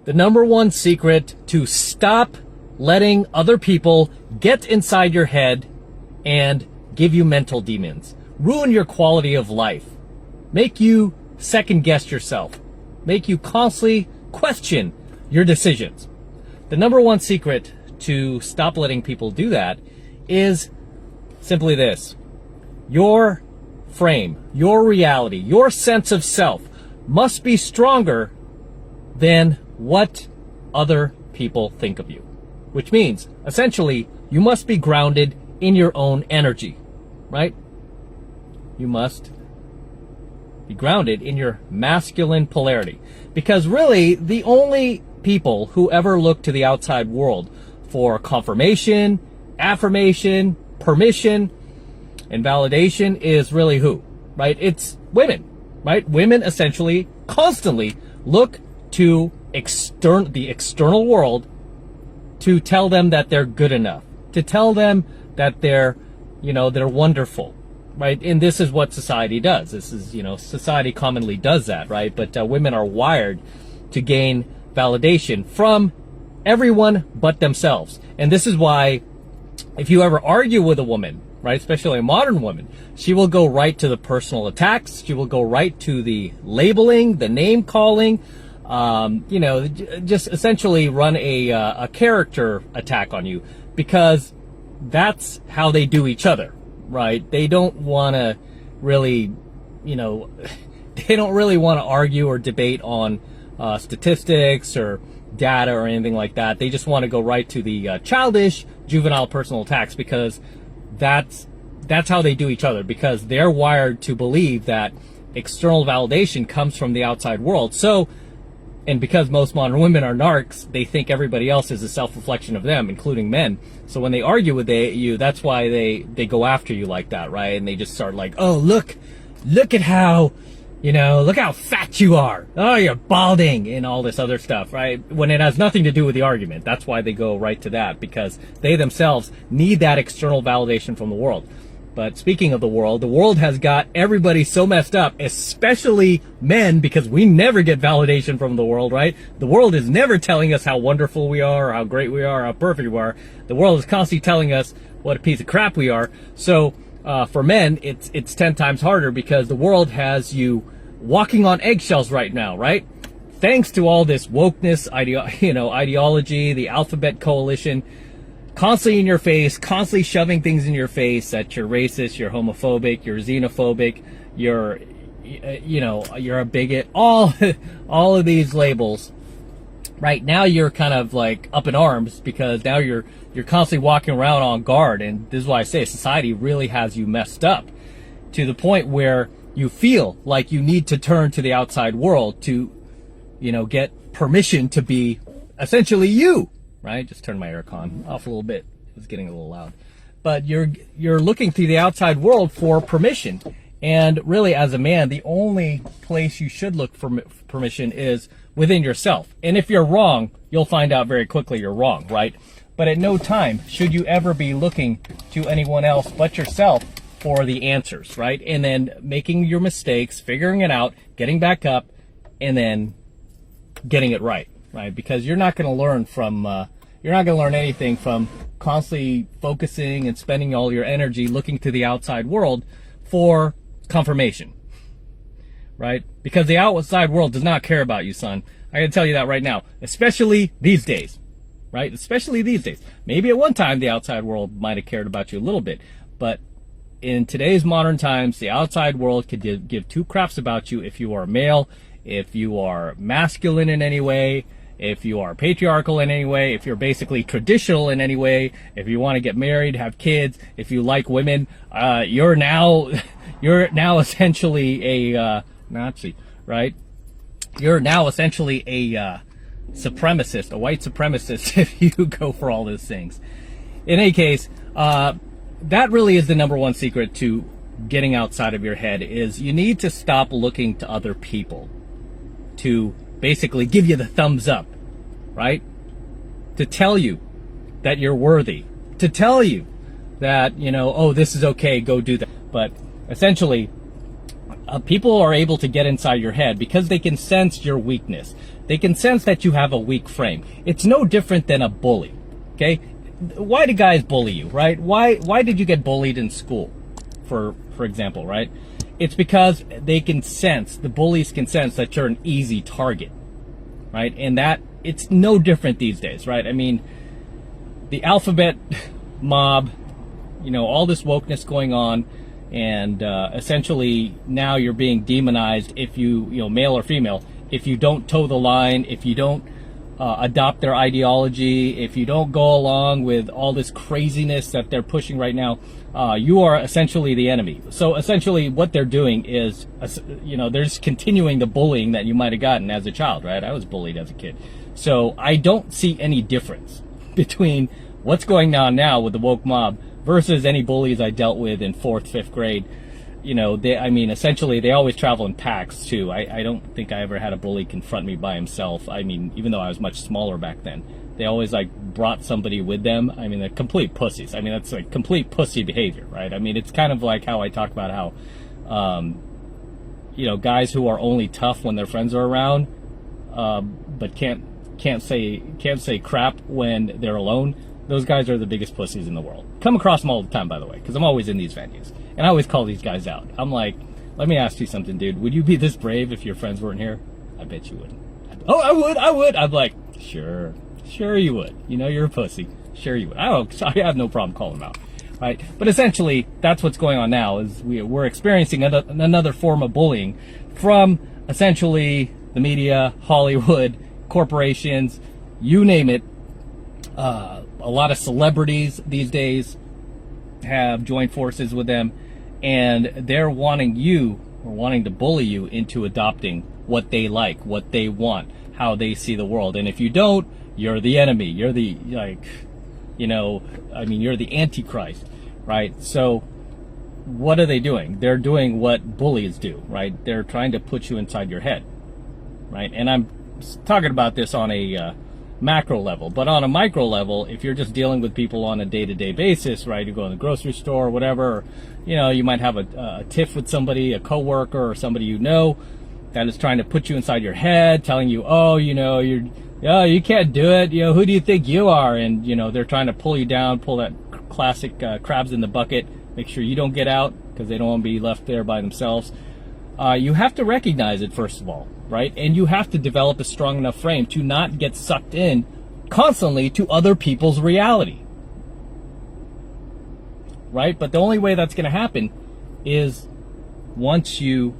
the number one secret to stop letting other people get inside your head and give you mental demons, ruin your quality of life, make you second guess yourself, make you constantly question your decisions. The number one secret to stop letting people do that is simply this: your frame, your reality, your sense of self must be stronger than what other people think of you. Which means, essentially, you must be grounded in your own energy, right? You must be grounded in your masculine polarity. Because really, the only people who ever look to the outside world for confirmation, affirmation, permission, and validation is really who, right? It's women, right? Women essentially constantly look to the external world to tell them that they're good enough, to tell them that they're wonderful, right? And this is what society does. This is, society commonly does that, right? But women are wired to gain validation from everyone but themselves. And this is why if you ever argue with a woman, right, especially a modern woman, she will go right to the personal attacks. She will go right to the labeling, the name calling, just essentially run a character attack on you, because that's how they do each other, right? They don't want to really, they don't really want to argue or debate on statistics or data or anything like that. They just want to go right to the childish, juvenile personal attacks, because that's how they do each other, because they're wired to believe that external validation comes from the outside world. So, and because most modern women are narcs, they think everybody else is a self-reflection of them, including men. So when they argue with you, that's why they go after you like that, right? And they just start like, oh, look at how, look how fat you are. Oh, you're balding, and all this other stuff, right? When it has nothing to do with the argument. That's why they go right to that, because they themselves need that external validation from the world. But speaking of the world has got everybody so messed up, especially men, because we never get validation from the world, right? The world is never telling us how wonderful we are, or how great we are, or how perfect we are. The world is constantly telling us what a piece of crap we are. So for men, it's 10 times harder, because the world has you walking on eggshells right now, right? Thanks to all this wokeness, ideology, the alphabet coalition, constantly in your face, constantly shoving things in your face that you're racist, you're homophobic, you're xenophobic, you're a bigot, all of these labels. Right now you're kind of like up in arms, because now you're constantly walking around on guard. And this is why I say society really has you messed up, to the point where you feel like you need to turn to the outside world to, get permission to be essentially you. Right? Just turn my aircon off a little bit. It was getting a little loud. But you're looking through the outside world for permission. And really, as a man, the only place you should look for permission is within yourself. And if you're wrong, you'll find out very quickly you're wrong, right? But at no time should you ever be looking to anyone else but yourself for the answers, right? And then making your mistakes, figuring it out, getting back up, and then getting it right. Right, because you're not going to learn anything from constantly focusing and spending all your energy looking to the outside world for confirmation, right? Because the outside world does not care about you, son. I can tell you that right now, especially these days, right? Especially these days. Maybe at one time the outside world might have cared about you a little bit, but in today's modern times, the outside world could give two craps about you if you are male, if you are masculine in any way, if you are patriarchal in any way, if you're basically traditional in any way, if you want to get married, have kids, if you like women, you're now essentially a Nazi, right? You're now essentially a supremacist, a white supremacist, if you go for all those things. In any case, that really is the number one secret to getting outside of your head, is you need to stop looking to other people to basically give you the thumbs up, right? To tell you that you're worthy, to tell you that, oh, this is okay, go do that. But essentially, people are able to get inside your head because they can sense your weakness. They can sense that you have a weak frame. It's no different than a bully, okay? Why do guys bully you, right? Why did you get bullied in school, for example, right? It's because they can sense, the bullies can sense that you're an easy target, right? And that, it's no different these days, right? I mean, the alphabet mob, you know, all this wokeness going on, and essentially now you're being demonized if you know, male or female, if you don't toe the line, if you don't adopt their ideology, if you don't go along with all this craziness that they're pushing right now, you are essentially the enemy. So essentially what they're doing is, you know, they're just continuing the bullying that you might have gotten as a child, right? I was bullied as a kid. So I don't see any difference between what's going on now with the woke mob versus any bullies I dealt with in 4th, 5th grade. You know, I mean, essentially, they always travel in packs, too. I don't think I ever had a bully confront me by himself. I mean, even though I was much smaller back then, they always, like, brought somebody with them. I mean, they're complete pussies. I mean, that's, like, complete pussy behavior, right? I mean, it's kind of like how I talk about how, you know, guys who are only tough when their friends are around, but can't say crap when they're alone. Those guys are the biggest pussies in the world. Come across them all the time, by the way, because I'm always in these venues. And I always call these guys out. I'm like, let me ask you something, dude. Would you be this brave if your friends weren't here? I bet you wouldn't. Oh, I would. I'm like, sure you would. You know, you're a pussy. Sure you would. I have no problem calling them out, right? But essentially, that's what's going on now, is we're experiencing another form of bullying from essentially the media, Hollywood, corporations, you name it. A lot of celebrities these days have joined forces with them, and they're wanting to bully you into adopting what they like, what they want, how they see the world. And if you don't, you're the enemy. You're the, like, you know, I mean, you're the Antichrist, right? So what are they doing? They're doing what bullies do, right? They're trying to put you inside your head, right? And I'm talking about this on a macro level, but on a micro level, if you're just dealing with people on a day-to-day basis, right, you go in the grocery store or whatever, or, you know, you might have a tiff with somebody, a coworker or somebody you know that is trying to put you inside your head, telling you, oh, you know, you can't do it, you know, who do you think you are? And, you know, they're trying to pull you down, pull that classic crabs in the bucket, make sure you don't get out because they don't want to be left there by themselves. You have to recognize it, first of all, right? And you have to develop a strong enough frame to not get sucked in constantly to other people's reality, right? But the only way that's going to happen is once you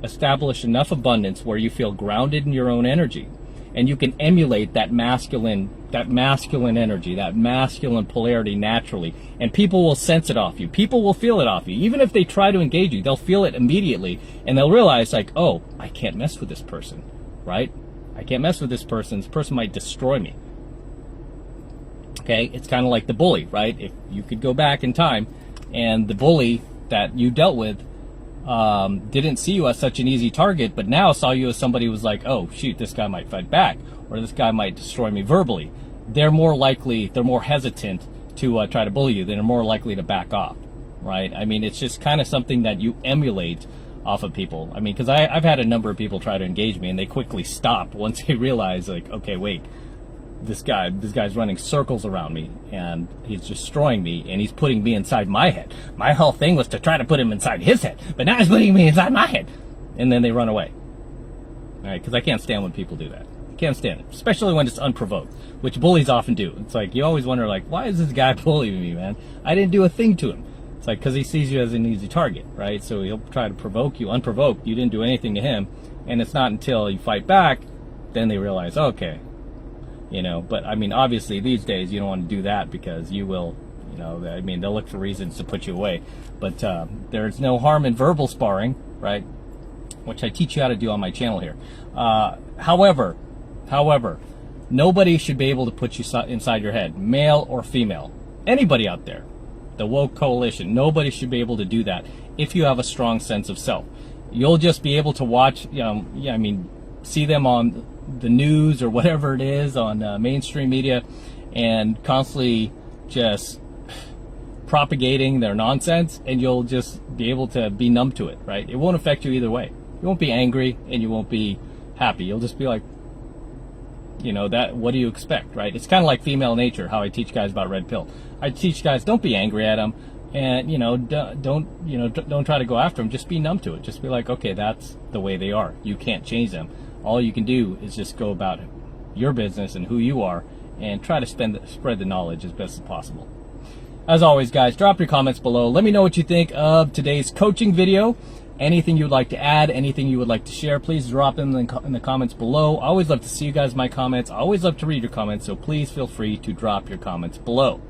establish enough abundance where you feel grounded in your own energy and you can emulate that masculine energy, that masculine polarity naturally, and people will sense it off you. People will feel it off you. Even if they try to engage you, they'll feel it immediately, and they'll realize, like, oh, I can't mess with this person, right? I can't mess with this person. This person might destroy me. Okay, it's kind of like the bully, right? If you could go back in time and the bully that you dealt with didn't see you as such an easy target, but now saw you as somebody who was like, oh, shoot, this guy might fight back, or this guy might destroy me verbally. They're more hesitant to try to bully you. They're more likely to back off, right? I mean, it's just kind of something that you emulate off of people. I mean, because I've had a number of people try to engage me, and they quickly stop once they realize, like, okay, wait, this guy's running circles around me, and he's destroying me, and he's putting me inside my head. My whole thing was to try to put him inside his head, but now he's putting me inside my head. And then they run away, all right? Because I can't stand when people do that. Can't stand it, especially when it's unprovoked, which bullies often do. It's like, you always wonder, like, why is this guy bullying me, man? I didn't do a thing to him. It's like, because he sees you as an easy target, right? So he'll try to provoke you unprovoked. You didn't do anything to him, and it's not until you fight back, then they realize, okay, you know. But I mean, obviously these days you don't want to do that, because you will, you know, I mean, they'll look for reasons to put you away. But there's no harm in verbal sparring, right? Which I teach you how to do on my channel here. However, nobody should be able to put you inside your head, male or female. Anybody out there, the woke coalition, nobody should be able to do that if you have a strong sense of self. You'll just be able to watch, you know, I mean, see them on the news or whatever it is on mainstream media, and constantly just propagating their nonsense, and you'll just be able to be numb to it, right? It won't affect you either way. You won't be angry and you won't be happy. You'll just be like, you know, that, what do you expect, right? It's kind of like female nature, how I teach guys about red pill. I teach guys, don't be angry at them, and don't try to go after them. Just be numb to it. Just be like, okay, that's the way they are. You can't change them. All you can do is just go about your business and who you are, and try to spread the knowledge as best as possible. As always, guys, drop your comments below. Let me know what you think of today's coaching video. Anything you would like to add, anything you would like to share, please drop them in the comments below. I always love to see you guys in my comments. I always love to read your comments, so please feel free to drop your comments below.